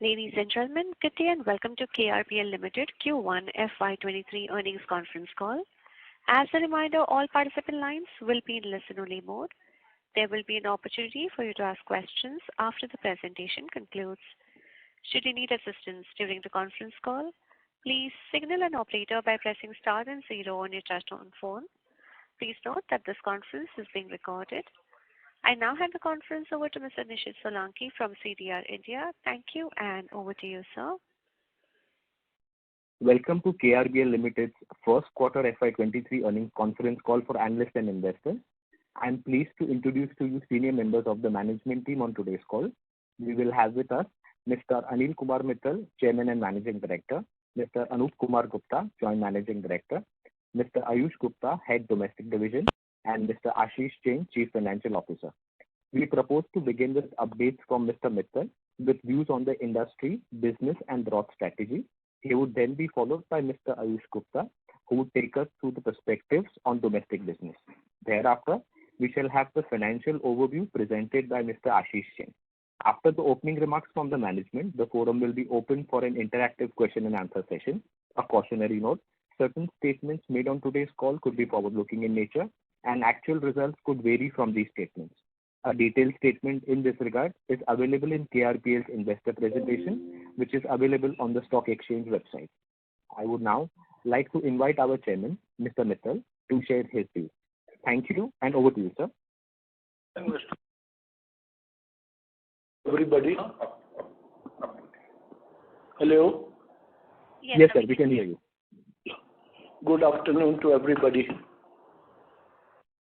Ladies and gentlemen, good day and welcome to KRBL Limited Q1 FY23 earnings conference call. As a reminder, all participant lines will be in listen-only mode. There will be an opportunity for you to ask questions after the presentation concludes. Should you need assistance during the conference call, please signal an operator by pressing star and 0 on your touchtone phone. Please note that this conference is being recorded. I now hand the conference over to Mr. Nishit Solanki from CDR India. Thank you, and over to you, sir. Welcome to KRBL Limited's first quarter FY23 earnings conference call for analysts and investors. I am pleased to introduce to you senior members of the management team on today's call. We will have with us Mr. Anil Kumar Mittal, Chairman and Managing Director, Mr. Anup Kumar Gupta, Joint Managing Director, Mr. Ayush Gupta, Head Domestic Division, and Mr. Ashish Jain, Chief Financial Officer. We propose to begin with updates from Mr. Mittal with views on the industry, business and growth strategy. He would then be followed by Mr. Ayush Gupta, who would take us through the perspectives on domestic business. Thereafter, we shall have the financial overview presented by Mr. Ashish Jain. After the opening remarks from the management, the forum will be open for an interactive question and answer session. A cautionary note: certain statements made on today's call could be forward-looking in nature, and actual results could vary from these statements. A detailed statement in this regard is available in KRBL's investor presentation, which is available on the stock exchange website. I would now like to invite our chairman, Mr. Mittal, to share his views. Thank you, and over to you, sir. Everybody. Hello? Yes, sir, we can hear you. Good afternoon to everybody.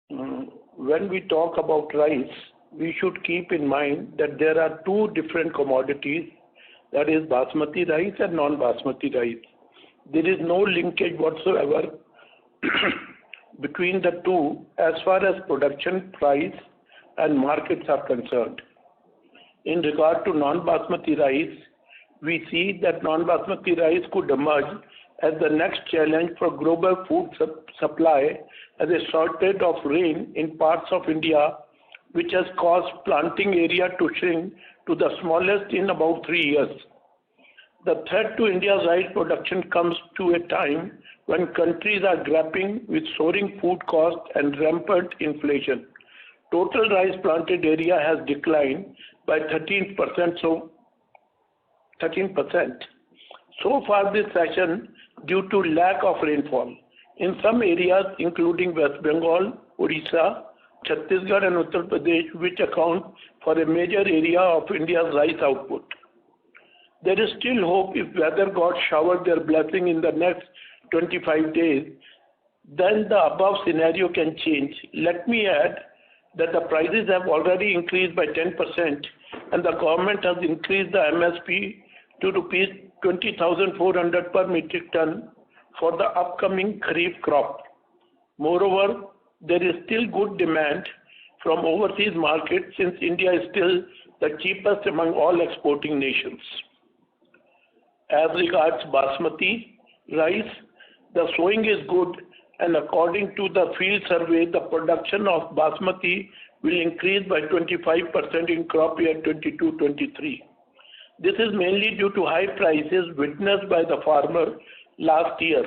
When we talk about rice, we should keep in mind that there are two different commodities, that is basmati rice and non-basmati rice. There is no linkage whatsoever between the two as far as production, price and markets are concerned. In regard to non-basmati rice, we see that non-basmati rice could emerge as the next challenge for global food supply as a shortage of rain in parts of India, which has caused planting area to shrink to the smallest in about 3 years. The threat to India's rice production comes to a time when countries are grappling with soaring food costs and rampant inflation. Total rice planted area has declined by 13%. So far this session, due to lack of rainfall. In some areas, including West Bengal, Odisha, Chhattisgarh and Uttar Pradesh, which account for a major area of India's rice output. There is still hope if weather gods shower their blessing in the next 25 days, then the above scenario can change. Let me add that the prices have already increased by 10% and the government has increased the MSP to rupees 20,400 per metric ton for the upcoming Kharif crop. Moreover, there is still good demand from overseas markets since India is still the cheapest among all exporting nations. As regards basmati rice, the sowing is good and according to the field survey, the production of basmati will increase by 25% in crop year 22-23. This is mainly due to high prices witnessed by the farmer last year.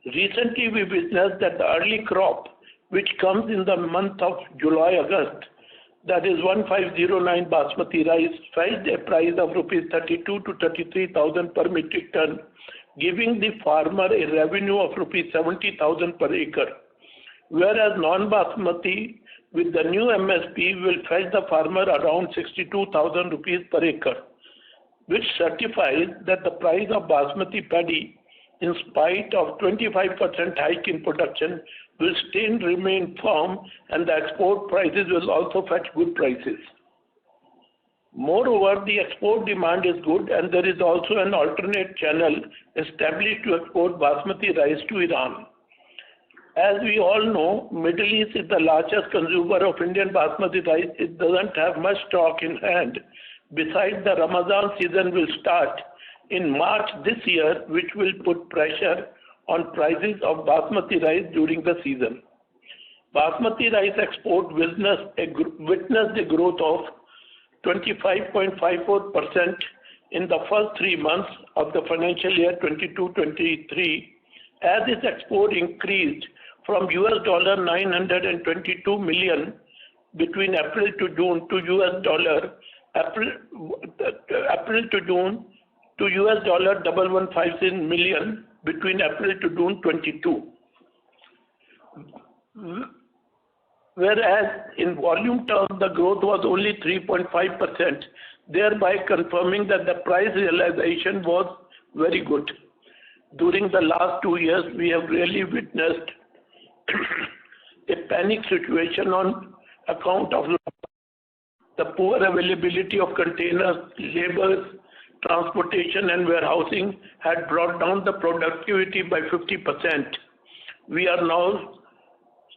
Recently, we witnessed that the early crop, which comes in the month of July-August, that is 1509 basmati rice, fetched a price of rupees 32 to 33,000 per metric ton, giving the farmer a revenue of rupees 70,000 per acre. Whereas non-basmati with the new MSP will fetch the farmer around 62,000 rupees per acre, which certifies that the price of basmati paddy, in spite of 25% hike in production, will still remain firm and the export prices will also fetch good prices. Moreover, the export demand is good and there is also an alternate channel established to export basmati rice to Iran. As we all know, Middle East is the largest consumer of Indian basmati rice. It doesn't have much stock in hand. Besides, the Ramadan season will start in March this year, which will put pressure on prices of basmati rice during the season. Basmati rice export witnessed a growth of 25.54% in the first 3 months of the financial year 22-23, as its export increased from $922 million between April to June to April to June to $1,156 million between April to June 22. Whereas in volume terms, the growth was only 3.5%, thereby confirming that the price realization was very good. During the last 2 years, we have really witnessed a panic situation on account of the poor availability of containers, labors, transportation and warehousing had brought down the productivity by 50%. We are now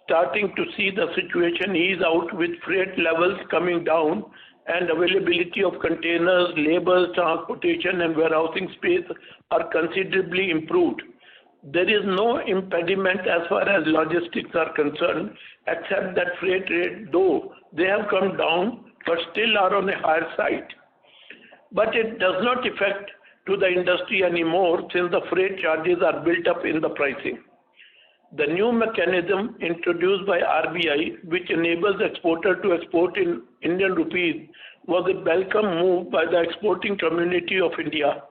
starting to see the situation ease out with freight levels coming down and availability of containers, labors, transportation and warehousing space are considerably improved. There is no impediment as far as logistics are concerned, except that freight rate, though they have come down, but still are on a higher side. But it does not affect to the industry anymore since the freight charges are built up in the pricing. The new mechanism introduced by RBI, which enables exporter to export in Indian rupees, was a welcome move by the exporting community of India.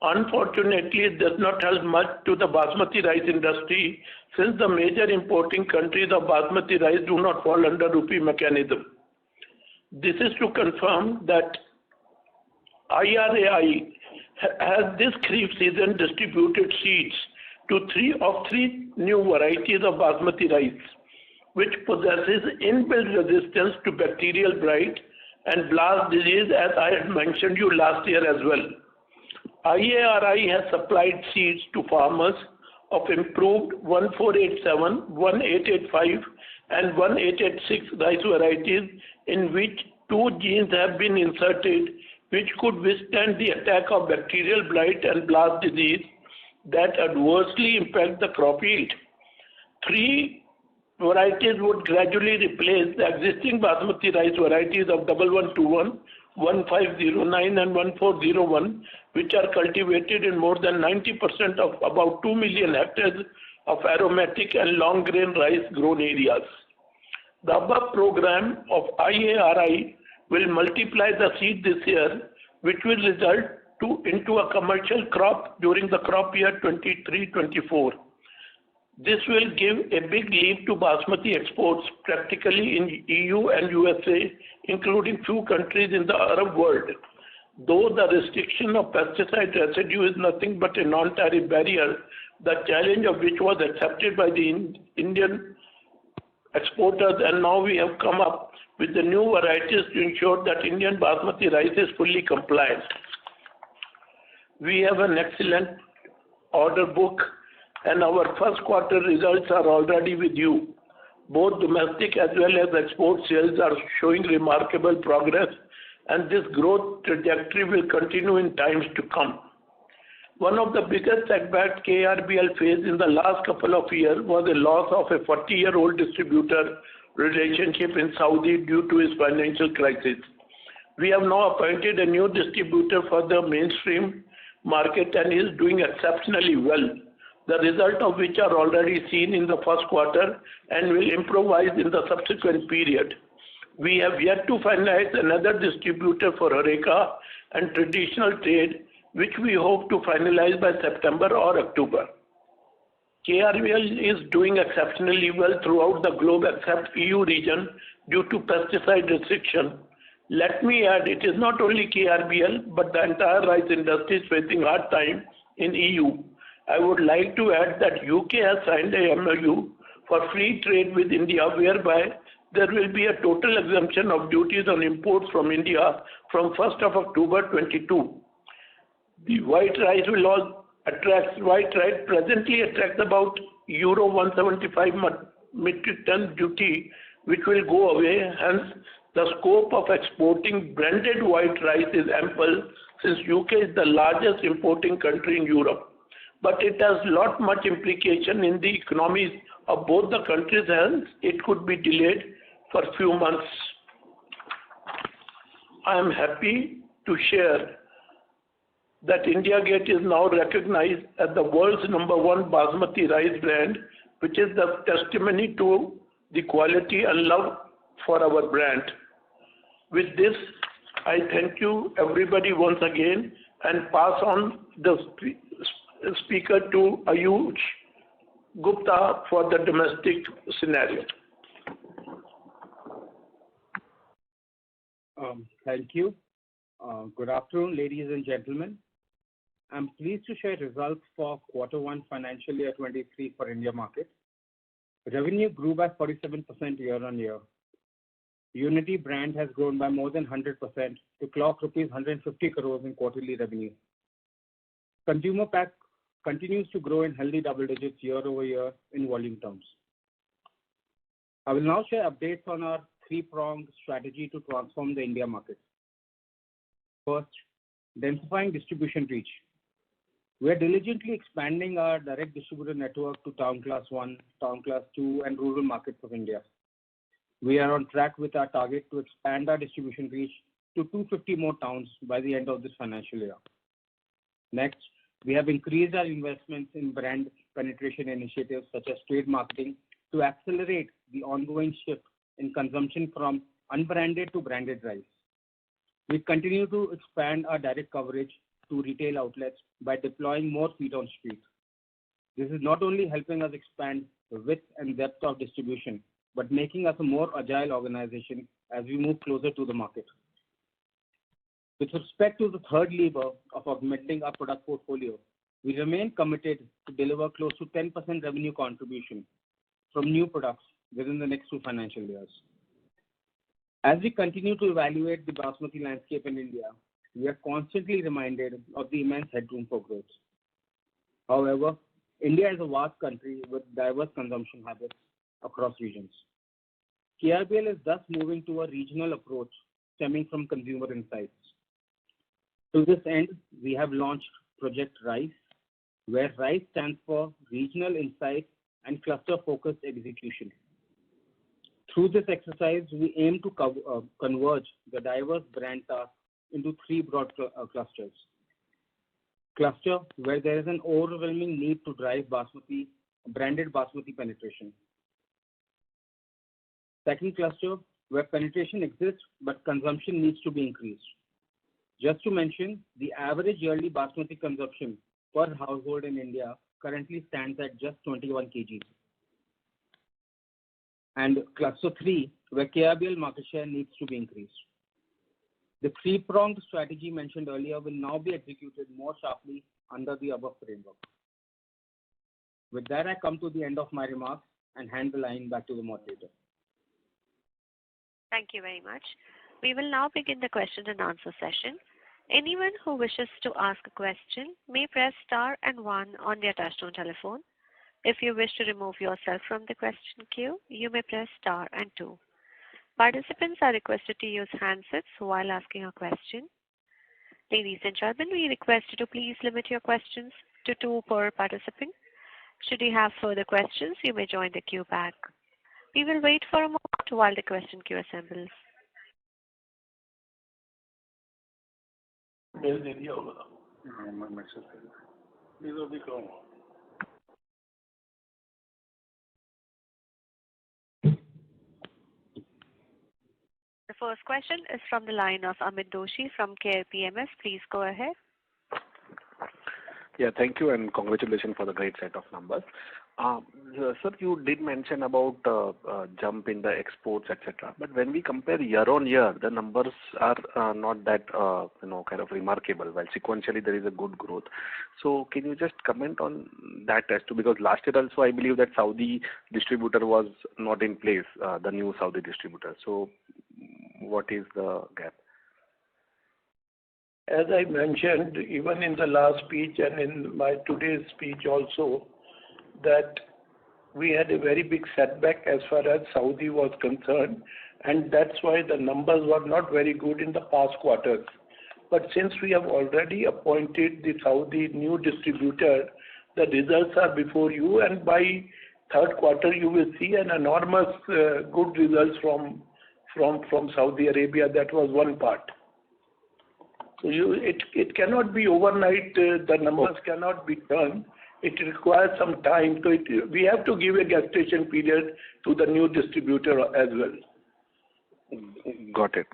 Unfortunately, it does not help much to the basmati rice industry since the major importing countries of basmati rice do not fall under rupee mechanism. This is to confirm that IRAI has this kharif season distributed seeds to three new varieties of basmati rice, which possesses inbuilt resistance to bacterial blight and blast disease, as I had mentioned you last year as well. IARI has supplied seeds to farmers of improved 1487, 1885 and 1886 rice varieties in which 2 genes have been inserted which could withstand the attack of bacterial blight and blast disease that adversely impact the crop yield. 3 varieties would gradually replace the existing basmati rice varieties of 1121, 1509 and 1401, which are cultivated in more than 90% of about 2 million hectares of aromatic and long grain rice grown areas. The above program of IARI will multiply the seed this year, which will result into a commercial crop during the crop year 23-24. This will give a big leap to basmati exports practically in EU and USA, including few countries in the Arab world. Though the restriction of pesticide residue is nothing but a non-tariff barrier, the challenge of which was accepted by the Indian exporters, and now we have come up with the new varieties to ensure that Indian basmati rice is fully compliant. We have an excellent order book and our first quarter results are already with you. Both domestic as well as export sales are showing remarkable progress, and this growth trajectory will continue in times to come. One of the biggest setbacks KRBL faced in the last couple of years was the loss of a 40-year-old distributor relationship in Saudi due to his financial crisis. We have now appointed a new distributor for the mainstream market and is doing exceptionally well, the result of which are already seen in the first quarter and will improvise in the subsequent period. We have yet to finalize another distributor for Horeca and traditional trade, which we hope to finalize by September or October. KRBL is doing exceptionally well throughout the globe except EU region due to pesticide restriction. Let me add, it is not only KRBL, but the entire rice industry is facing hard time in EU. I would like to add that UK has signed a MOU for free trade with India, whereby there will be a total exemption of duties on imports from India from 1st of October 22. The white rice will all presently attracts about Euro 175 metric ton duty, which will go away. Hence, the scope of exporting branded white rice is ample since UK is the largest importing country in Europe. But it has not much implication in the economies of both the countries, hence it could be delayed for a few months. I am happy to share that India Gate is now recognized as the world's #1 Basmati rice brand, which is the testimony to the quality and love for our brand. With this, I thank you everybody once again and pass on the speaker to Ayush Gupta for the domestic scenario. Thank you. Good afternoon, ladies and gentlemen. I'm pleased to share results for Q1 financial year 23 for India market. Revenue grew by 47% year on year. Unity brand has grown by more than 100% to clock rupees 150 crores in quarterly revenue. Consumer pack continues to grow in healthy double digits year over year in volume terms. I will now share updates on our three-pronged strategy to transform the India market. First, densifying distribution reach. We are diligently expanding our direct distributor network to Town Class 1, Town Class 2, and rural markets of India. We are on track with our target to expand our distribution reach to 250 more towns by the end of this financial year. Next, we have increased our investments in brand penetration initiatives such as trade marketing to accelerate the ongoing shift in consumption from unbranded to branded rice. We continue to expand our direct coverage to retail outlets by deploying more feet on street. This is not only helping us expand the width and depth of distribution, but making us a more agile organization as we move closer to the market. With respect to the third lever of augmenting our product portfolio, we remain committed to deliver close to 10% revenue contribution from new products within the next 2 financial years. As we continue to evaluate the basmati landscape in India, we are constantly reminded of the immense headroom for growth. However, India is a vast country with diverse consumption habits across regions. KRBL is thus moving to a regional approach stemming from consumer insights. To this end, we have launched Project RICE, where RICE stands for Regional Insight and Cluster-Focused Execution. Through this exercise, we aim to converge the diverse brand tasks into 3 broad clusters. Cluster, where there is an overwhelming need to drive branded basmati penetration. Second cluster, where penetration exists but consumption needs to be increased. Just to mention, the average yearly basmati consumption per household in India currently stands at just 21 kg. And cluster 3, where KRBL market share needs to be increased. The 3-pronged strategy mentioned earlier will now be executed more sharply under the above framework. With that, I come to the end of my remarks and hand the line back to the moderator. Thank you very much. We will now begin the question and answer session. Anyone who wishes to ask a question may press star and 1 on their touchtone telephone. If you wish to remove yourself from the question queue, you may press star and 2. Participants are requested to use handsets while asking a question. Ladies and gentlemen, we request you to please limit your questions to 2 per participant. Should you have further questions, you may join the queue back. We will wait for a moment while the question queue assembles. The first question is from the line of Amit Doshi from KRBL. Please go ahead. Yeah, thank you and congratulations for the great set of numbers. Sir, you did mention about jump in the exports, etc. But when we compare year on year, the numbers are not that kind of remarkable. While sequentially there is a good growth. So can you just comment on that as to, because last year also I believe that Saudi distributor was not in place, the new Saudi distributor. So what is the gap? As I mentioned, even in the last speech and in my today's speech also, that we had a very big setback as far as Saudi was concerned, and that's why the numbers were not very good in the past quarters. But since we have already appointed the Saudi new distributor, the results are before you, and by third quarter you will see an enormous good results from Saudi Arabia. That was one part. So it cannot be overnight. The numbers cannot be done. It requires some time. So we have to give a gestation period to the new distributor as well. Got it.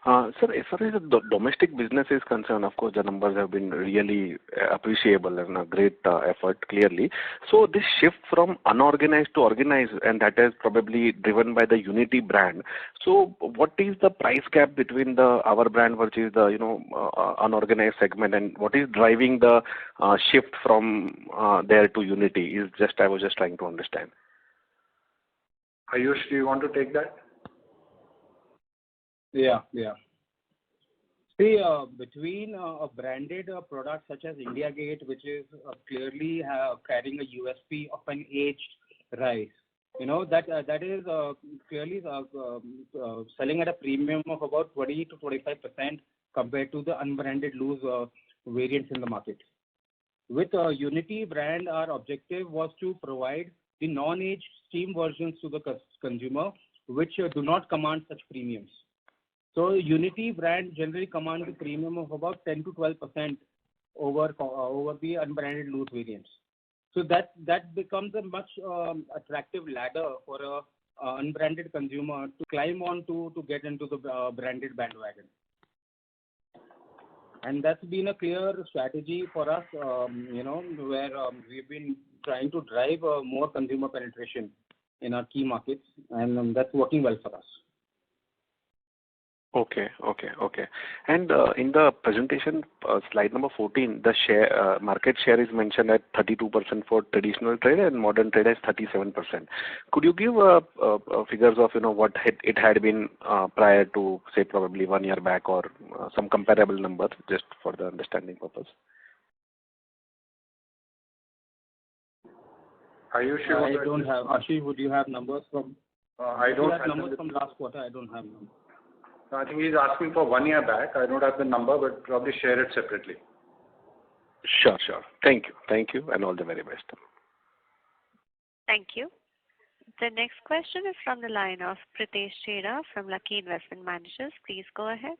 Sir, as far as the domestic business is concerned, of course, the numbers have been really appreciable and a great effort, clearly. So this shift from unorganized to organized, and that is probably driven by the Unity brand. So what is the price gap between our brand versus the unorganized segment, and what is driving the shift from there to Unity? I was just trying to understand. Ayush, do you want to take that? Yeah. See, between a branded product such as India Gate, which is clearly carrying a USP of an aged rice, that is clearly selling at a premium of about 20 to 25% compared to the unbranded loose variants in the market. With Unity brand, our objective was to provide the non-aged steam versions to the consumer, which do not command such premiums. So Unity brand generally commands a premium of about 10 to 12% over the unbranded loose variants. So that becomes a much attractive ladder for a unbranded consumer to climb on to get into the branded bandwagon. And that's been a clear strategy for us, where we've been trying to drive more consumer penetration in our key markets, and that's working well for us. Okay. And in the presentation, slide number 14, the market share is mentioned at 32% for traditional trade and modern trade as 37%. Could you give figures of what it had been prior to, say, probably 1 year back, or some comparable numbers, just for the understanding purpose? Ayush, I don't have. Ashish, would you have numbers from? I don't have numbers from last quarter. I don't have them. I think he's asking for 1 year back. I don't have the number, but probably share it separately. Sure. Thank you, and all the very best. Thank you. The next question is from the line of Pritesh Chheda from Lucky Investment Managers. Please go ahead.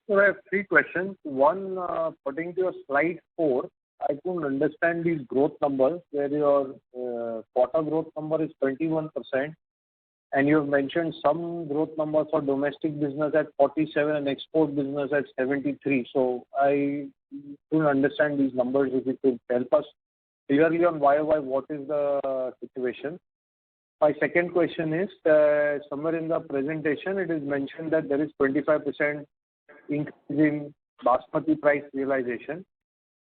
So I have 3 questions. One, putting to your slide 4, I couldn't understand these growth numbers, where your quarter growth number is 21%, and you have mentioned some growth numbers for domestic business at 47 and export business at 73. So I couldn't understand these numbers. If you could help us clearly on YOY, what is the situation? My second question is, somewhere in the presentation, it is mentioned that there is 25% increase in basmati price realization,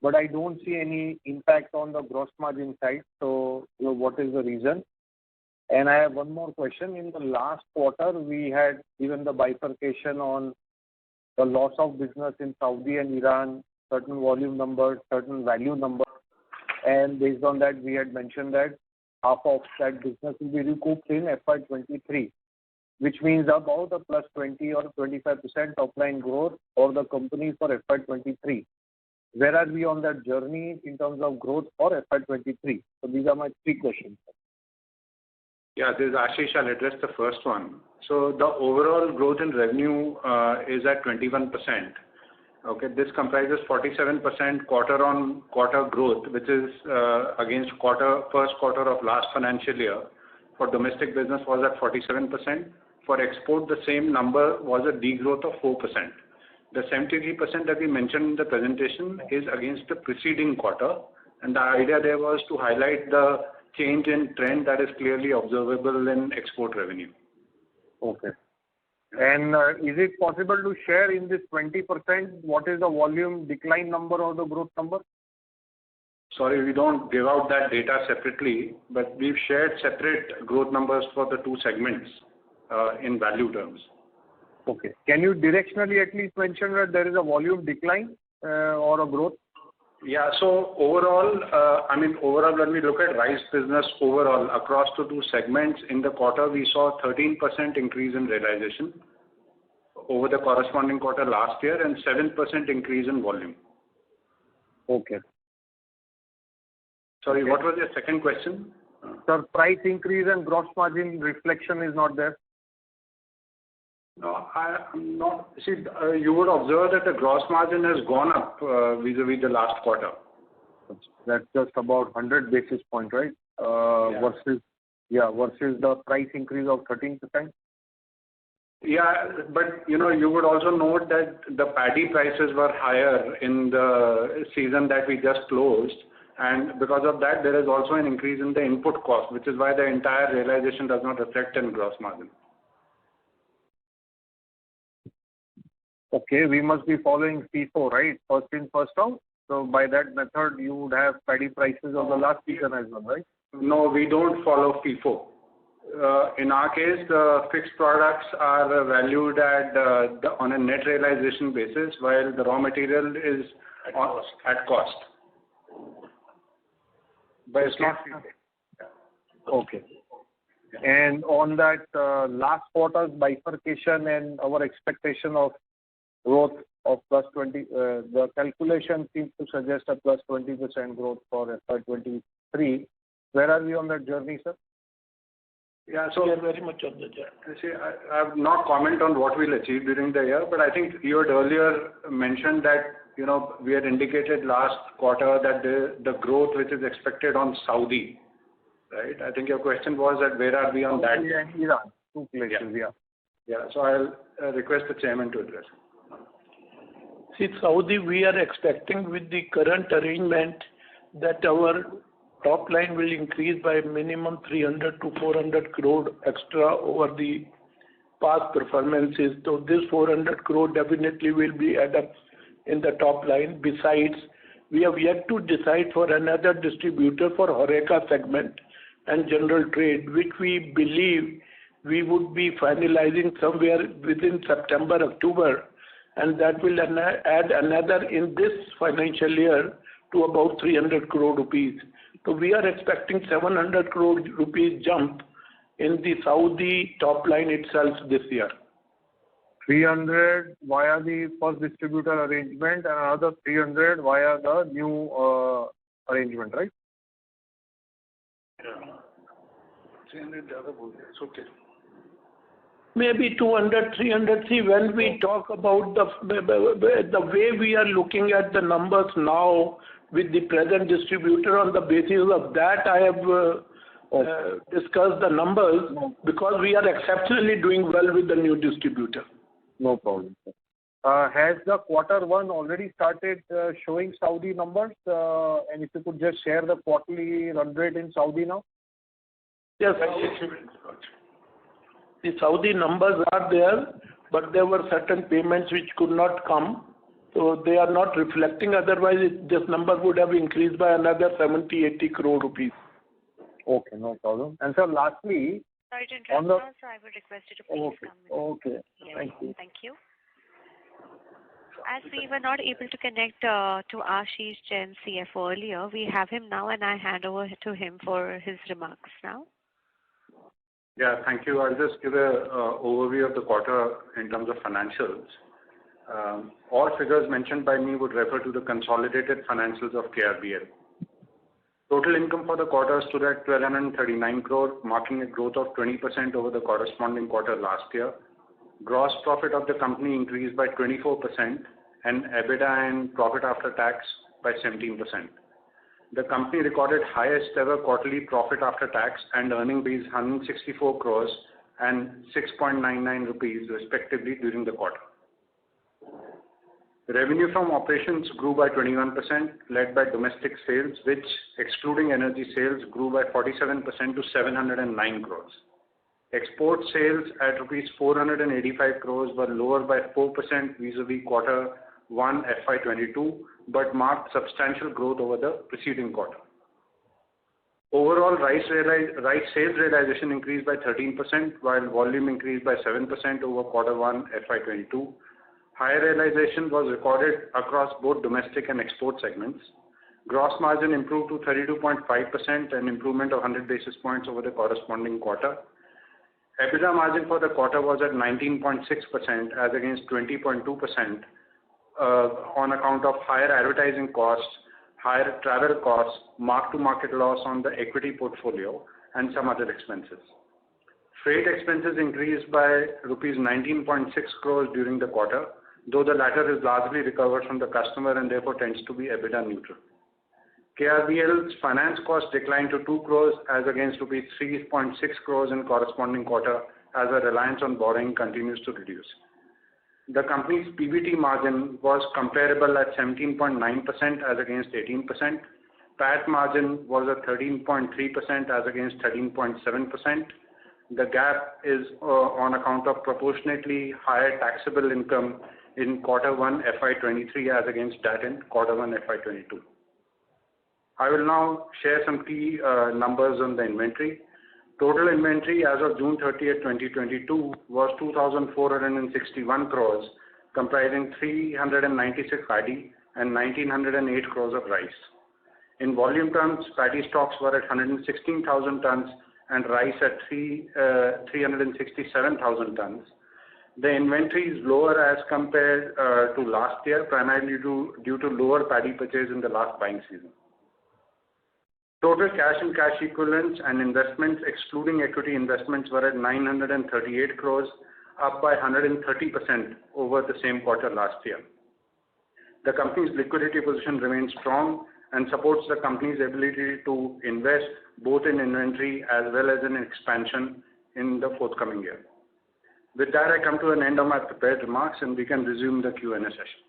but I don't see any impact on the gross margin side. So, what is the reason? And I have one more question. In the last quarter, we had given the bifurcation on the loss of business in Saudi and Iran, certain volume numbers, certain value numbers, and based on that, we had mentioned that half of that business will be recouped in FY23, which means about a plus 20 or 25% top line growth for the company for FY23. Where are we on that journey in terms of growth for FY23? So these are my 3 questions. Yeah, this is Ashish. I'll address the first one. So the overall growth in revenue is at 21%. Okay, this comprises 47% quarter-on-quarter growth, which is against first quarter of last financial year. For domestic business was at 47%. For export, the same number was a degrowth of 4%. The 73% that we mentioned in the presentation is against the preceding quarter, and the idea there was to highlight the change in trend that is clearly observable in export revenue. Okay. And is it possible to share in this 20% what is the volume decline number or the growth number? Sorry, we don't give out that data separately, but we've shared separate growth numbers for the 2 segments in value terms. Okay. Can you directionally at least mention that there is a volume decline or a growth? Yeah, so overall, when we look at rice business overall across the 2 segments in the quarter, we saw 13% increase in realization over the corresponding quarter last year and 7% increase in volume. Okay. Sorry, what was your second question? Sir, price increase and gross margin reflection is not there. No, I'm not. See, you would observe that the gross margin has gone up vis-a-vis the last quarter. That's just about 100 basis points, right? Versus the price increase of 13%. Yeah, but you would also note that the paddy prices were higher in the season that we just closed, and because of that, there is also an increase in the input cost, which is why the entire realization does not reflect in gross margin. Okay, we must be following FIFO, right? First in, first out. So by that method, you would have paddy prices of the last season as well, right? No, we don't follow FIFO. In our case, the fixed products are valued at on a net realization basis, while the raw material is at cost. But it's not FIFO. Okay. And on that last quarter's bifurcation and our expectation of growth of +20, the calculation seems to suggest a +20% growth for FY23. Where are we on that journey, sir? Yeah, so we are very much on the journey. See, I have not comment on what we'll achieve during the year, but I think you had earlier mentioned that we had indicated last quarter that the growth which is expected on Saudi, right? I think your question was that where are we on that? Yeah, two places, yeah. Yeah, so I'll request the chairman to address. See, Saudi, we are expecting with the current arrangement that our top line will increase by minimum 300 to 400 crore extra over the past performances. So this 400 crore definitely will be added up in the top line. Besides, we have yet to decide for another distributor for HoReCa segment and general trade, which we believe we would be finalizing somewhere within September, October, and that will add another in this financial year to about 300 crore rupees. So we are expecting 700 crore rupees jump in the Saudi top line itself this year. 300 via the first distributor arrangement and another 300 via the new arrangement, right? Yeah. 300, it's okay. Maybe 200, 300. See, when we talk about the way we are looking at the numbers now with the present distributor, on the basis of that, I have discussed the numbers because we are exceptionally doing well with the new distributor. No problem, sir. Has the Q1 already started showing Saudi numbers? And if you could just share the quarterly run rate in Saudi now? Yes. The Saudi numbers are there, but there were certain payments which could not come. So they are not reflecting. Otherwise, this number would have increased by another 70-80 crore rupees. Okay, no problem. And sir, lastly, sorry to interrupt, sir. I would request you to please come in. Okay. Yes, Thank you. Thank you. As we were not able to connect to Ashish Jain, CFO earlier, we have him now, and I hand over to him for his remarks now. Yeah, thank you. I'll just give an overview of the quarter in terms of financials. All figures mentioned by me would refer to the consolidated financials of KRBL. Total income for the quarter stood at 1,239 crore, marking a growth of 20% over the corresponding quarter last year. Gross profit of the company increased by 24% and EBITDA and profit after tax by 17%. The company recorded highest ever quarterly profit after tax and earning base 164 crores and 6.99 rupees respectively during the quarter. Revenue from operations grew by 21%, led by domestic sales, which excluding energy sales grew by 47% to 709 crores. Export sales at rupees 485 crores were lower by 4% vis-a-vis Q1 FY22, but marked substantial growth over the preceding quarter. Overall, rice sales realization increased by 13%, while volume increased by 7% over Q1 FY22. Higher realization was recorded across both domestic and export segments. Gross margin improved to 32.5%, an improvement of 100 basis points over the corresponding quarter. EBITDA margin for the quarter was at 19.6% as against 20.2% on account of higher advertising costs, higher travel costs, mark-to-market loss on the equity portfolio, and some other expenses. Freight expenses increased by rupees 19.6 crores during the quarter, though the latter is largely recovered from the customer and therefore tends to be EBITDA neutral. KRBL's finance cost declined to 2 crores as against rupees 3.6 crores in corresponding quarter as a reliance on borrowing continues to reduce. The company's PBT margin was comparable at 17.9% as against 18%. PAT margin was at 13.3% as against 13.7%. The gap is on account of proportionately higher taxable income in Q1 FY23 as against that in Q1 FY22. I will now share some key numbers on the inventory. Total inventory as of June 30th, 2022 was 2,461 crores, comprising 396 paddy and 1,908 crores of rice. In volume terms, paddy stocks were at 116,000 tons and rice at 367,000 tons. The inventory is lower as compared to last year, primarily due to lower paddy purchase in the last buying season. Total cash and cash equivalents and investments excluding equity investments were at 938 crores, up by 130% over the same quarter last year. The company's liquidity position remains strong and supports the company's ability to invest both in inventory as well as in expansion in the forthcoming year. With that, I come to an end of my prepared remarks and we can resume the Q&A session.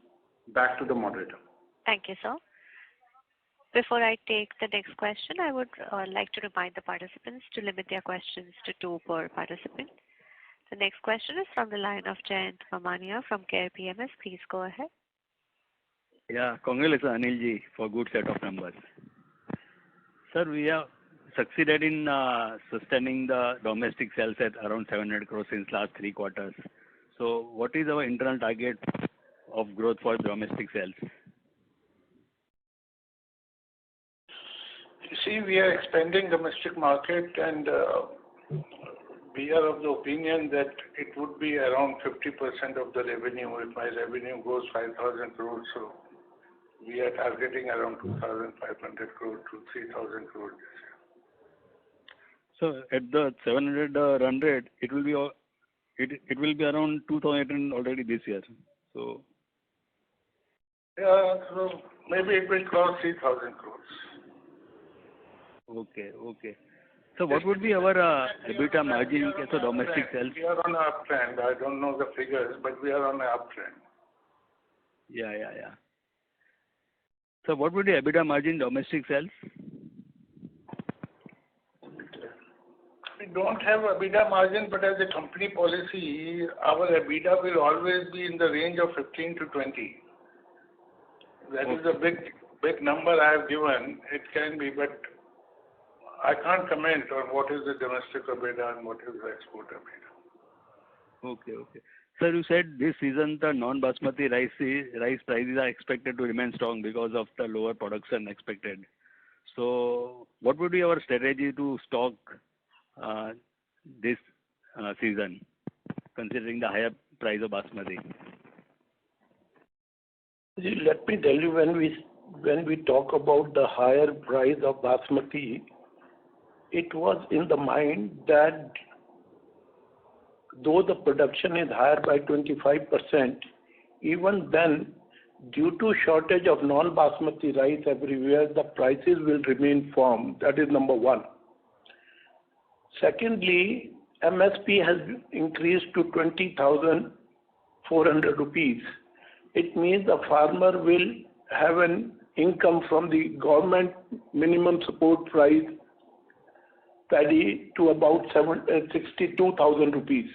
Back to the moderator. Thank you, sir. Before I take the next question, I would like to remind the participants to limit their questions to 2 per participant. The next question is from the line of Jayant Mamania from KRBL. Please go ahead. Yeah, congratulations Anilji for good set of numbers. Sir, we have succeeded in sustaining the domestic sales at around 700 crores since last 3 quarters. So what is our internal target of growth for domestic sales? You see, we are expanding domestic market and we are of the opinion that it would be around 50% of the revenue. If my revenue goes 5,000 crores, so we are targeting around 2,500 crores to 3,000 crores this year. So at the 700 run rate, it will be around 2,800 already this year. So yeah, so maybe it will cross 3,000 crores. Okay. So what would be our EBITDA margin in case of domestic sales? We are on an uptrend. I don't know the figures, but we are on an uptrend. Yeah. So what would be EBITDA margin domestic sales? We don't have EBITDA margin, but as a company policy, our EBITDA will always be in the range of 15 to 20. That is a big number I have given. It can be, but I can't comment on what is the domestic EBITDA and what is the export EBITDA. Okay. Sir, you said this season the non-basmati rice prices are expected to remain strong because of the lower production expected. So what would be our strategy to stock this season, considering the higher price of basmati? Let me tell you, when we talk about the higher price of basmati, it was in the mind that though the production is higher by 25%, even then, due to shortage of non-basmati rice everywhere, the prices will remain firm. That is number one. Secondly, MSP has increased to 20,400 rupees. It means the farmer will have an income from the government minimum support price paddy to about 62,000 rupees.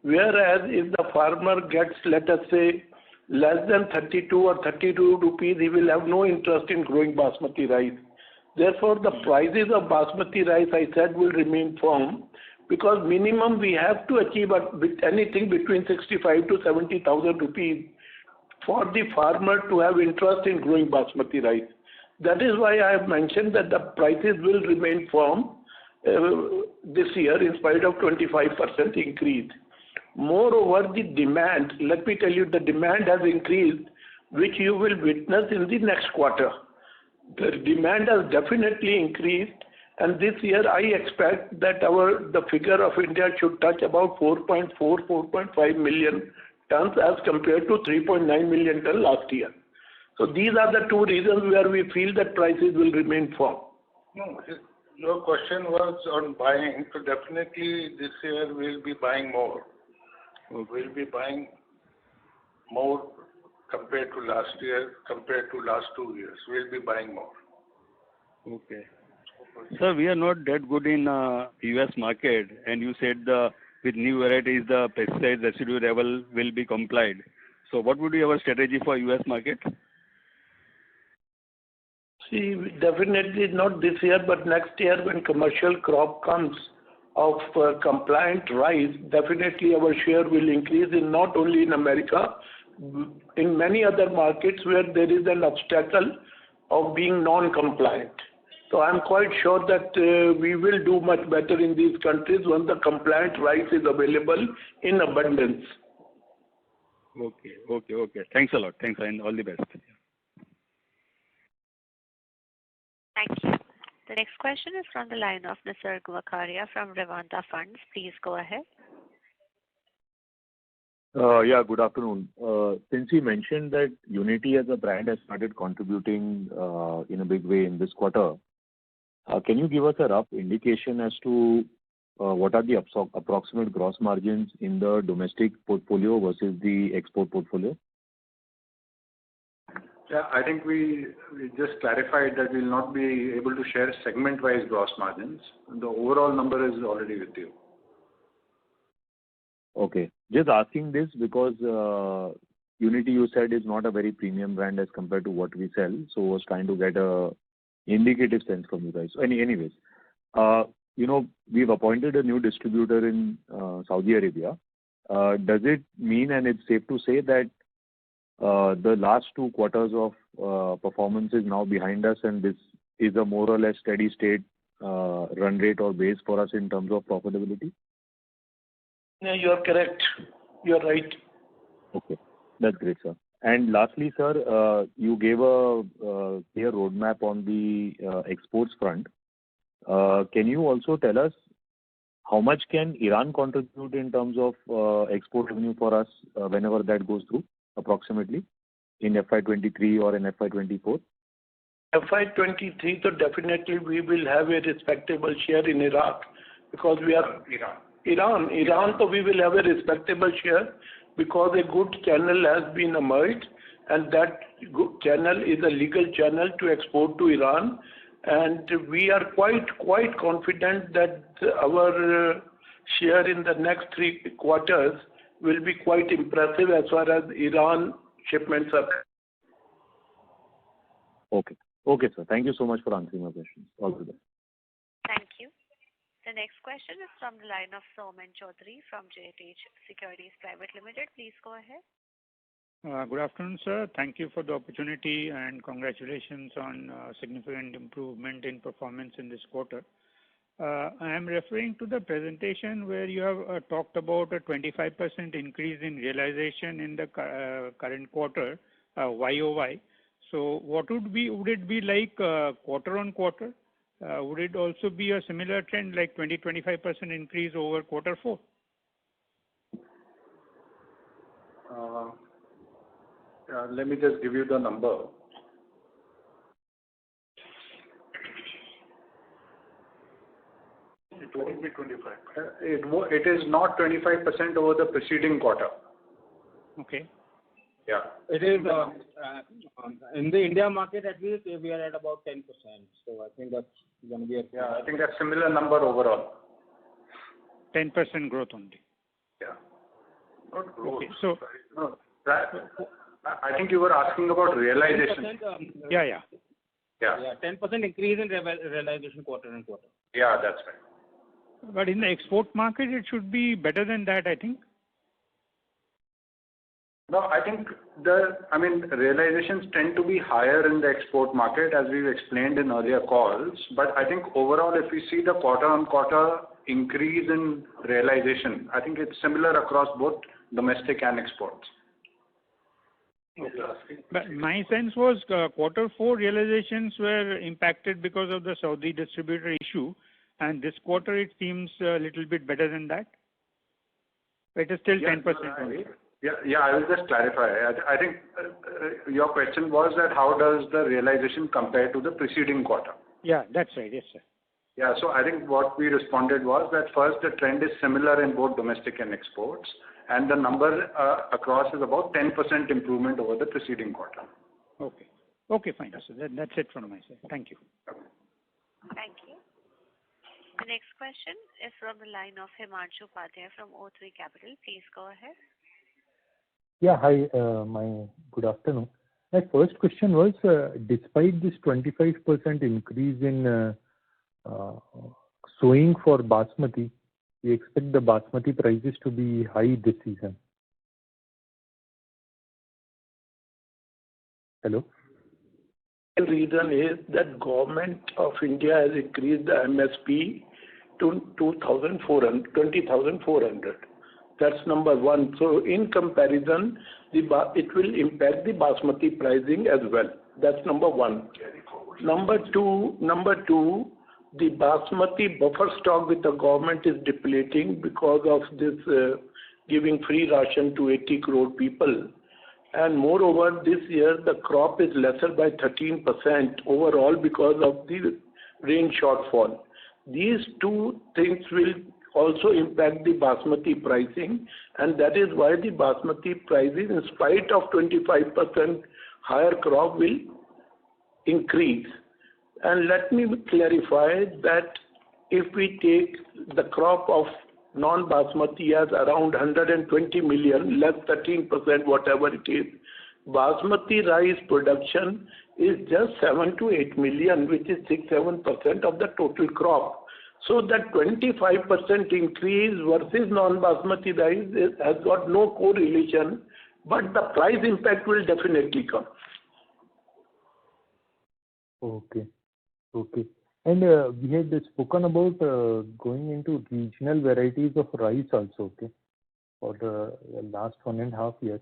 Whereas if the farmer gets, let us say, less than 32 or 32 rupees, he will have no interest in growing basmati rice. Therefore, the prices of basmati rice, I said, will remain firm because minimum we have to achieve anything between 65 to 70,000 rupees for the farmer to have interest in growing basmati rice. That is why I have mentioned that the prices will remain firm this year in spite of 25% increase. Moreover, the demand, let me tell you, the demand has increased, which you will witness in the next quarter. The demand has definitely increased, And this year, I expect that the figure of India should touch about 4.5 million tons as compared to 3.9 million tons last year. So these are the two reasons where we feel that prices will remain firm. No, your question was on buying. So definitely this year we'll be buying more. We'll be buying more compared to last year, compared to last 2 years. We'll be buying more. Okay. Sir, we are not that good in US market, and you said with new varieties the pesticide residue level will be complied. So what would be our strategy for US market? See, definitely not this year, but next year when commercial crop comes of compliant rice, definitely our share will increase in not only in America, in many other markets where there is an obstacle of being non-compliant. So I'm quite sure that we will do much better in these countries when the compliant rice is available in abundance. Okay. Thanks a lot. Thanks and all the best. Thank you. The next question is from the line of Nisarg Vakharia from Revanta Funds. Please go ahead. Yeah, good afternoon. Since you mentioned that Unity as a brand has started contributing in a big way in this quarter, can you give us a rough indication as to what are the approximate gross margins in the domestic portfolio versus the export portfolio? Yeah, I think we just clarified that we'll not be able to share segment-wise gross margins. The overall number is already with you. Okay. Just asking this because Unity, you said, is not a very premium brand as compared to what we sell. So I was trying to get a indicative sense from you guys. So anyways, we've appointed a new distributor in Saudi Arabia. Does it mean, and it's safe to say that the last 2 quarters of performance is now behind us and this is a more or less steady state run rate or base for us in terms of profitability? Yeah, you are correct. You are right. Okay, that's great, sir. And lastly, sir, you gave a clear roadmap on the exports front. Can you also tell us how much can Iran contribute in terms of export revenue for us whenever that goes through, approximately, in FY23 or in FY24? FY23, so definitely we will have a respectable share in Iraq because we are... Iran, so we will have a respectable share because a good channel has been emerged and that good channel is a legal channel to export to Iran, and we are quite confident that our share in the next 3 quarters will be quite impressive as far as Iran shipments are. Okay, sir. Thank you so much for answering my questions. All the best. Thank you. The next question is from the line of Soman Chaudhary from JH Securities Private Limited. Please go ahead. Good afternoon, sir. Thank you for the opportunity and congratulations on significant improvement in performance in this quarter. I am referring to the presentation where you have talked about a 25% increase in realization in the current quarter, YOY. So what would it be like quarter on quarter? Would it also be a similar trend like 20-25% increase over quarter 4? Let me just give you the number. It won't be 25. It is not 25% over the preceding quarter. Okay. Yeah. It is in the India market at least we are at about 10%. So I think that's going to be I think that's similar number overall. 10% growth only. Yeah. Not growth. Okay. So no, I think you were asking about realization. Yeah. 10% increase in realization quarter on quarter. Yeah, that's right. But in the export market, it should be better than that, I think. No, I think realizations tend to be higher in the export market as we've explained in earlier calls. But I think overall, if we see the quarter-on-quarter increase in realization, I think it's similar across both domestic and exports. But my sense was quarter four realizations were impacted because of the Saudi distributor issue, and this quarter it seems a little bit better than that. It is still 10% only. Yeah, I will just clarify. I think your question was that how does the realization compare to the preceding quarter? Yeah, that's right. Yes, sir. Yeah, so I think what we responded was that first the trend is similar in both domestic and exports, and the number across is about 10% improvement over the preceding quarter. Okay. Okay, fine. So that's it from my side. Thank you. Thank you. The next question is from the line of Himanshu Upadhyay from O3 Capital. Please go ahead. Yeah, hi. Good afternoon. My first question was, despite this 25% increase in sowing for Basmati, we expect the Basmati prices to be high this season. Hello? The reason is that Government of India has increased the MSP to 20,400. That's number one. So in comparison, it will impact the Basmati pricing as well. That's number one. Number two, the Basmati buffer stock with the government is depleting because of this giving free ration to 80 crore people. And moreover, this year the crop is lesser by 13% overall because of the rain shortfall. These two things will also impact the Basmati pricing, and that is why the Basmati prices, in spite of 25% higher crop, will increase. And let me clarify that if we take the crop of non-Basmati as around 120 million, less 13%, whatever it is, Basmati rice production is just 7 to 8 million, which is 6-7% of the total crop. So that 25% increase versus non-Basmati rice has got no correlation, but the price impact will definitely come. Okay. Okay. And we had spoken about going into regional varieties of rice also, okay, for the last 1.5 years.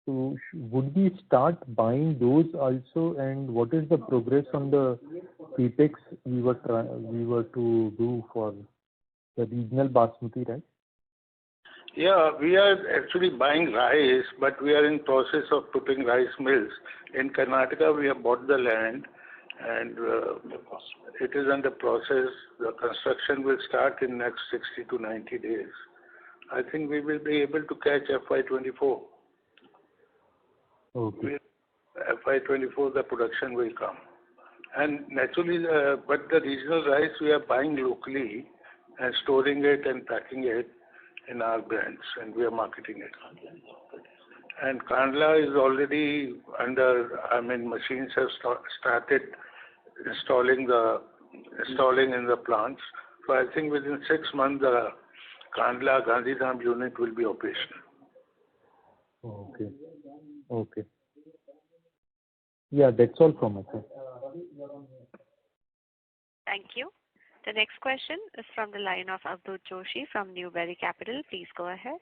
So would we start buying those also, and what is the progress on the capex we were to do for the regional Basmati rice? Yeah, we are actually buying rice, but we are in process of putting rice mills. In Karnataka, we have bought the land, and it is under process. The construction will start in next 60 to 90 days. I think we will be able to catch FY24. Okay. FY24, the production will come. And naturally, but the regional rice we are buying locally and storing it and packing it in our brands, and we are marketing it. And Kandla is already machines have started installing in the plants. So I think within 6 months, the Kandla Gandhidham unit will be operational. Okay. Okay. Yeah, that's all from us. Thank you. The next question is from the line of Avadhoot Joshi from Newberry Capital. Please go ahead.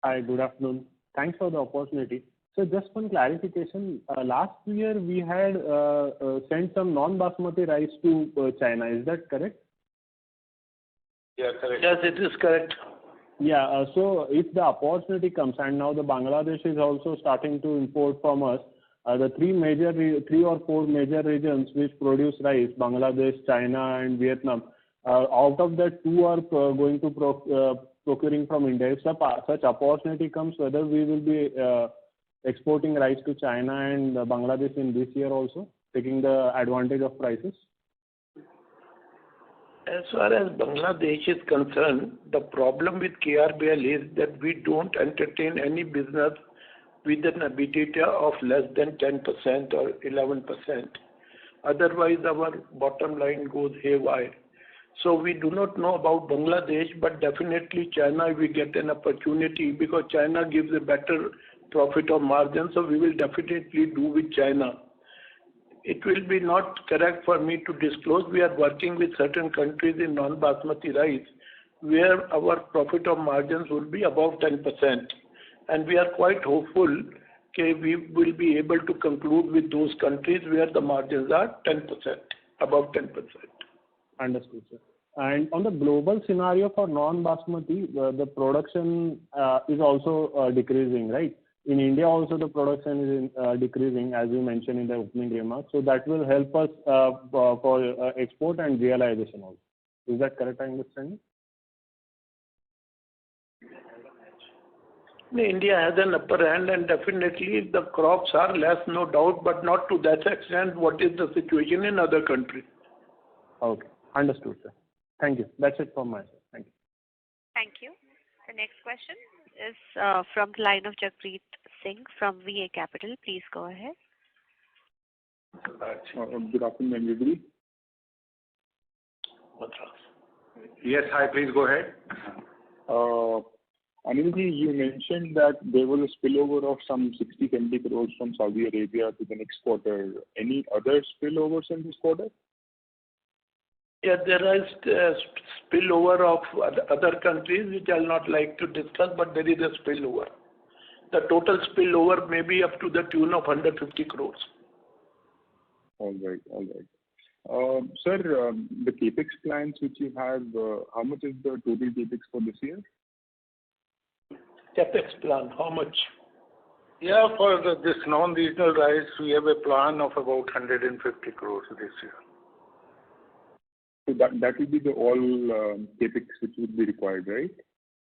Hi, good afternoon. Thanks for the opportunity. So just one clarification. Last year we had sent some non-Basmati rice to China. Is that correct? Yeah, correct. Yes, it is correct. Yeah. So if the opportunity comes, and now the Bangladesh is also starting to import from us, the three or four major regions which produce rice, Bangladesh, China, and Vietnam, out of that, 2 are going to procuring from India. If such opportunity comes, whether we will be exporting rice to China and Bangladesh in this year also, taking the advantage of prices? As far as Bangladesh is concerned, the problem with KRBL is that we don't entertain any business with an EBITDA of less than 10% or 11%. Otherwise, our bottom line goes haywire. So we do not know about Bangladesh, but definitely China we get an opportunity because China gives a better profit or margin, so we will definitely do with China. It will be not correct for me to disclose. We are working with certain countries in non-Basmati rice where our profit or margins will be above 10%. And we are quite hopeful okay, we will be able to conclude with those countries where the margins are 10%, above 10%. Understood, sir. And on the global scenario for non-basmati, the production is also decreasing, right? In India also the production is decreasing, as you mentioned in the opening remarks. So that will help us for export and realization also. Is that correct understanding? India has an upper hand, and definitely the crops are less, no doubt, but not to that extent what is the situation in other countries. Okay, understood, sir. Thank you. That's it from my side. Thank you. Thank you. The next question is from the line of Jagpreet Singh from VA Capital. Please go ahead. Good afternoon, everybody. Yes, hi, please go ahead. Anilji, you mentioned that there was a spillover of some 60-70 crores from Saudi Arabia to the next quarter. Any other spillovers in this quarter? Yeah, there is spillover of other countries which I'll not like to discuss, but there is a spillover. The total spillover may be up to the tune of 150 crores. All right, all right. Sir, the capex plans which you have, how much is the total capex for this year? Capex plan, how much? Yeah, for this non-regional rice, we have a plan of about 150 crores this year. So that will be the all capex which would be required, right?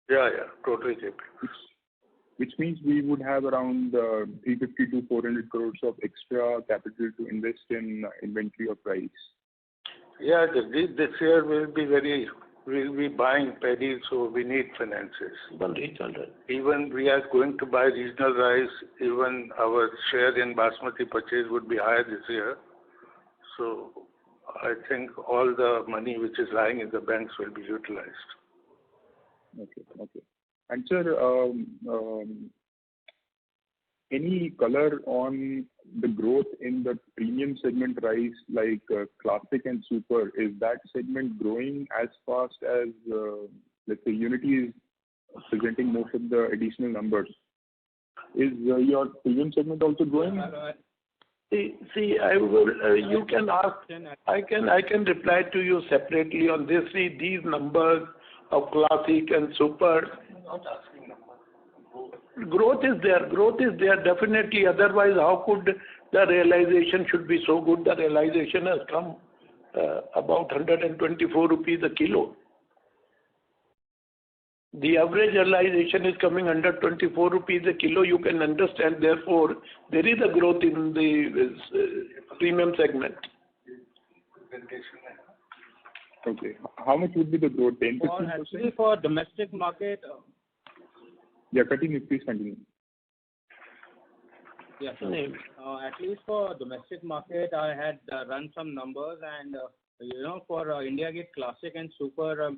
Yeah, total capex. Which means we would have around 350 to 400 crores of extra capital to invest in inventory of rice. Yeah, this year we'll be buying paddy, so we need finances. Even we are going to buy regional rice, even our share in basmati purchase would be higher this year. So I think all the money which is lying in the banks will be utilized. Okay. And sir, any color on the growth in the premium segment rice like classic and super? Is that segment growing as fast as, let's say, Unity is presenting most of the additional numbers? Is your premium segment also growing? See, I will. You can ask. I can reply to you separately on this. See, these numbers of classic and super. Not asking numbers. Growth is there definitely. Otherwise, how could the realization should be so good? The realization has come about 124 rupees a kilo. The average realization is coming under 24 rupees a kilo. You can understand, therefore, there is a growth in the premium segment. Okay. How much would be the growth? 10-15%? Actually, for domestic market. Yeah, please continue. Yeah, at least for domestic market, I had run some numbers, and for India Gate Classic and Super,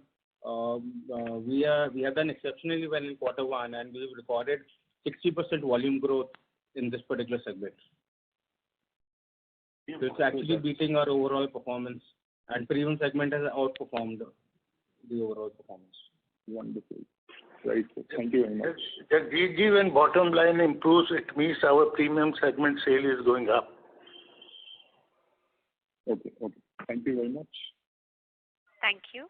we have done exceptionally well in Q1, and we've recorded 60% volume growth in this particular segment. So it's actually beating our overall performance, and premium segment has outperformed the overall performance. Wonderful. Right. Thank you very much. The DG when bottom line improves, it means our premium segment sale is going up. Okay. Thank you very much. Thank you.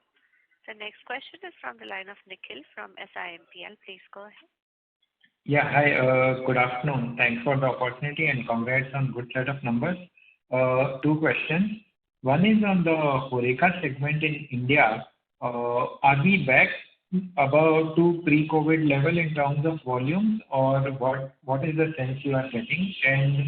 The next question is from the line of Nikhil from SIMPL. Please go ahead. Yeah, hi. Good afternoon. Thanks for the opportunity and congrats on good set of numbers. Two questions. One is on the Horeca segment in India. Are we back about to pre-COVID level in terms of volumes, or what is the sense you are getting? And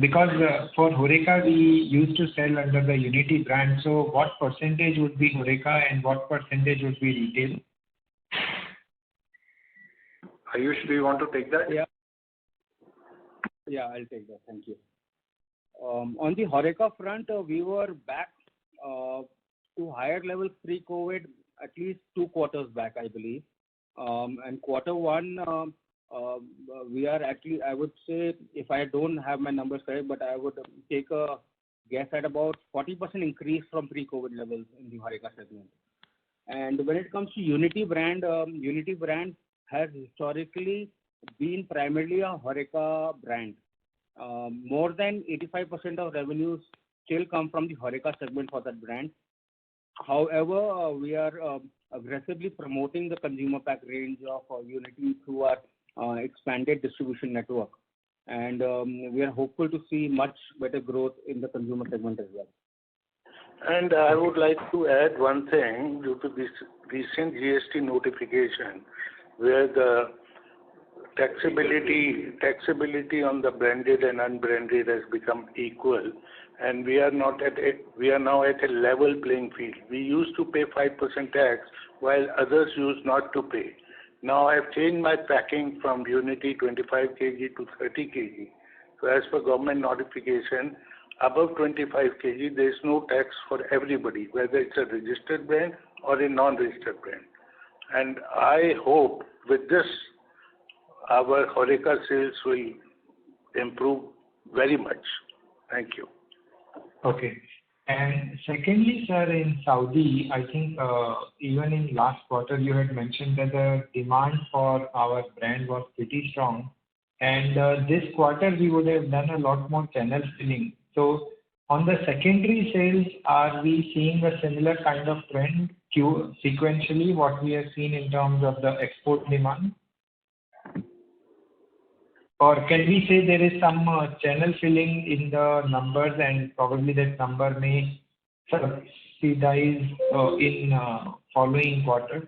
because for Horeca we used to sell under the Unity brand, so what percentage would be Horeca and what percentage would be retail? Ayush, do you want to take that? Yeah, I'll take that. Thank you. On the Horeca front, we were back to higher levels pre-COVID at least 2 quarters back, I believe. And Q1, we are actually, I would say, if I don't have my numbers correct, but I would take a guess at about 40% increase from pre-COVID levels in the Horeca segment. And when it comes to Unity brand has historically been primarily a HoReCa brand. More than 85% of revenues still come from the HoReCa segment for that brand. However, we are aggressively promoting the consumer pack range of Unity through our expanded distribution network. And we are hopeful to see much better growth in the consumer segment as well. And I would like to add one thing due to this recent GST notification, where the taxability on the branded and unbranded has become equal, and we are now at a level playing field. We used to pay 5% tax while others used not to pay. Now I have changed my packing from Unity 25 kg to 30 kg. So as per government notification, above 25 kg, there is no tax for everybody, whether it's a registered brand or a non-registered brand. And I hope with this, our HoReCa sales will improve very much. Thank you. Okay. And secondly, sir, in Saudi, I think even in last quarter, you had mentioned that the demand for our brand was pretty strong. And this quarter, we would have done a lot more channel filling. So on the secondary sales, are we seeing a similar kind of trend sequentially, what we have seen in terms of the export demand? Or can we say there is some channel filling in the numbers and probably that number may subsidize in following quarters?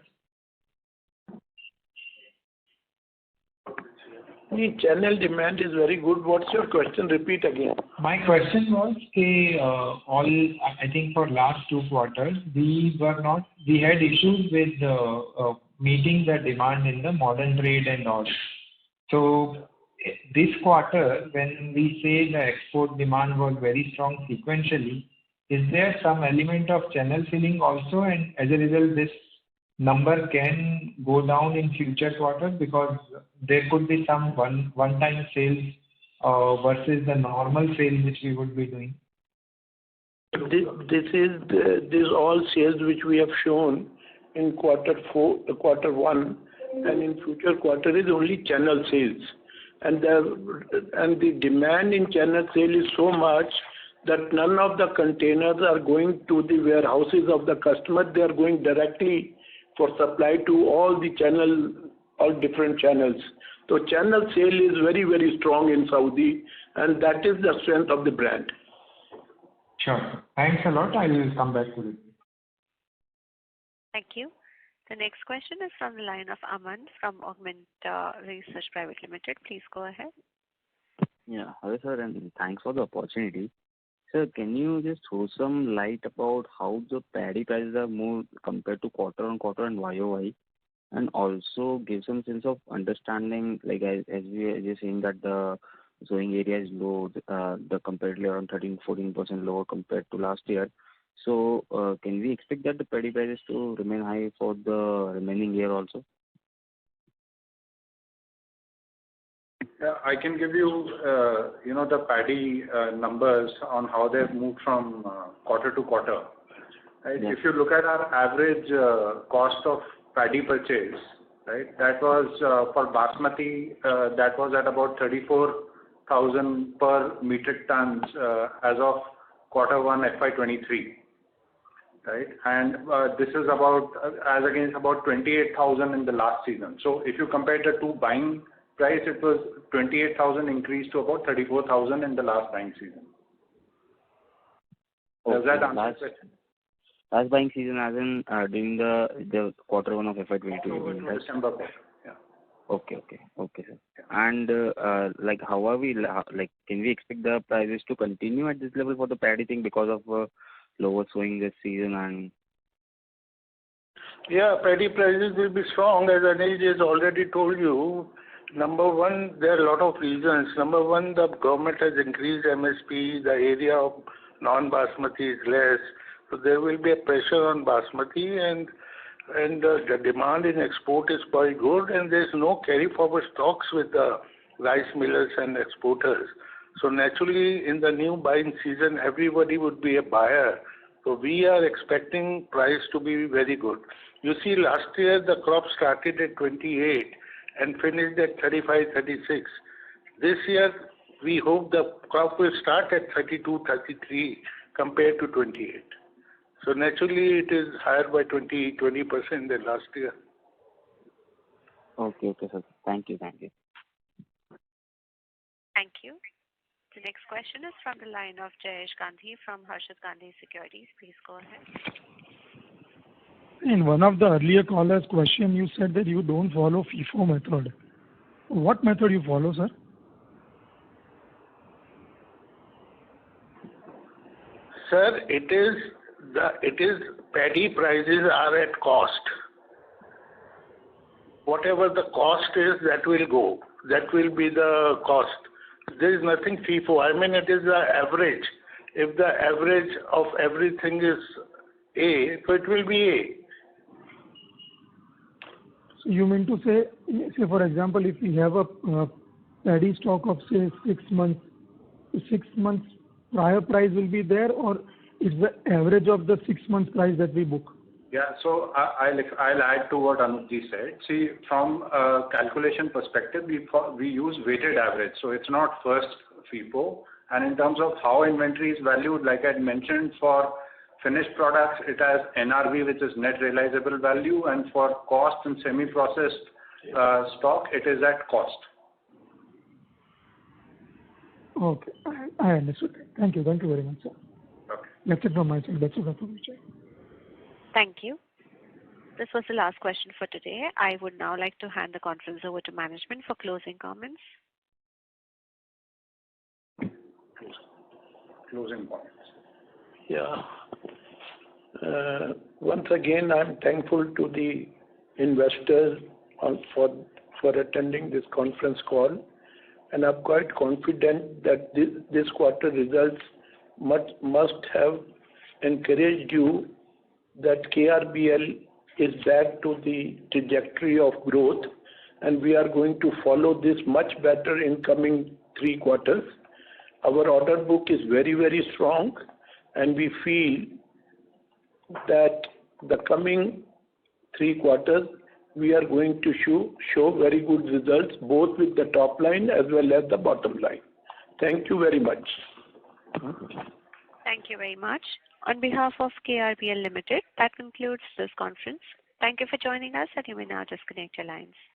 The channel demand is very good. What's your question? Repeat again. My question was, I think for last 2 quarters, we had issues with meeting the demand in the modern trade and all. So this quarter, when we say the export demand was very strong sequentially, is there some element of channel filling also, and as a result, this number can go down in future quarters because there could be some one-time sales versus the normal sales which we would be doing? This all sales which we have shown in quarter 1 and in future quarter is only channel sales. And the demand in channel sale is so much that none of the containers are going to the warehouses of the customer. They are going directly for supply to all different channels. So channel sale is very, very strong in Saudi, and that is the strength of the brand. Sure. Thanks a lot. I will come back to it. Thank you. The next question is from the line of Aman from Augment Research Private Limited. Please go ahead. Yeah, hello sir, and thanks for the opportunity. Sir, can you just throw some light about how the paddy prices have moved compared to quarter on quarter and YOY, and also give some sense of understanding, like as we are just saying that the sowing area is low, the comparatively around 13-14% lower compared to last year. So can we expect that the paddy prices to remain high for the remaining year also? Yeah, I can give you, the paddy numbers on how they've moved from quarter to quarter. Right? Yeah. If you look at our average cost of paddy purchase, right, that was for basmati, that was at about 34,000 per metric tons as of quarter 1 FY23. Right, and this is about as against about 28,000 in the last season. So if you compare the two buying price, it was 28,000 increased to about 34,000 in the last buying season. Okay. Does that answer the question? Last buying season as in during the quarter 1 of FY22. December quarter. Yeah. Okay, sir. And like how are we like? Can we expect the prices to continue at this level for the paddy thing because of lower sowing this season? And yeah, paddy prices will be strong, as Anil has already told you. Number one, there are a lot of reasons. Number one, the government has increased MSP, the area of non-basmati is less, so there will be a pressure on basmati, and the demand in export is quite good, and there is no carry forward stocks with the rice millers and exporters. So naturally, in the new buying season, everybody would be a buyer. So we are expecting price to be very good. You see, last year the crop started at 28, and finished at 35, 36. This year, we hope the crop will start at 32, 33 compared to 28. So naturally, it is higher by 20% than last year. Okay, sir. Thank you. Thank you. The next question is from the line of Jayesh Gandhi from Harshad Gandhi Securities. Please go ahead. In one of the earlier callers' question, you said that you don't follow FIFO method. What method you follow, sir? Sir, it is paddy prices are at cost. Whatever the cost is, that will go. That will be the cost. There is nothing FIFO. I mean, it is the average. If the average of everything is A, so it will be A. So you mean to say for example, if we have a paddy stock of say 6 months, 6 months prior price will be there, or is the average of the 6 months price that we book? Yeah, so I'll add to what Anupji said. See, from a calculation perspective, we use weighted average, so it's not first FIFO. And in terms of how inventory is valued, like I mentioned, for finished products, it has NRV, which is net realizable value, and for cost and semi-processed stock, it is at cost. Okay, I understood. Thank you very much, sir. Okay. That's it from my side. That's it from my side. Thank you. This was the last question for today. I would now like to hand the conference over to management for closing comments. Closing points. Yeah. Once again, I'm thankful to the investors for attending this conference call, and I'm quite confident that this quarter results must have encouraged you that KRBL is back to the trajectory of growth, and we are going to follow this much better in coming 3 quarters. Our order book is very, very strong, and we feel that the coming 3 quarters we are going to show very good results, both with the top line as well as the bottom line. Thank you very much. Thank you very much. On behalf of KRBL Limited, that concludes this conference. Thank you for joining us, and you may now disconnect your lines.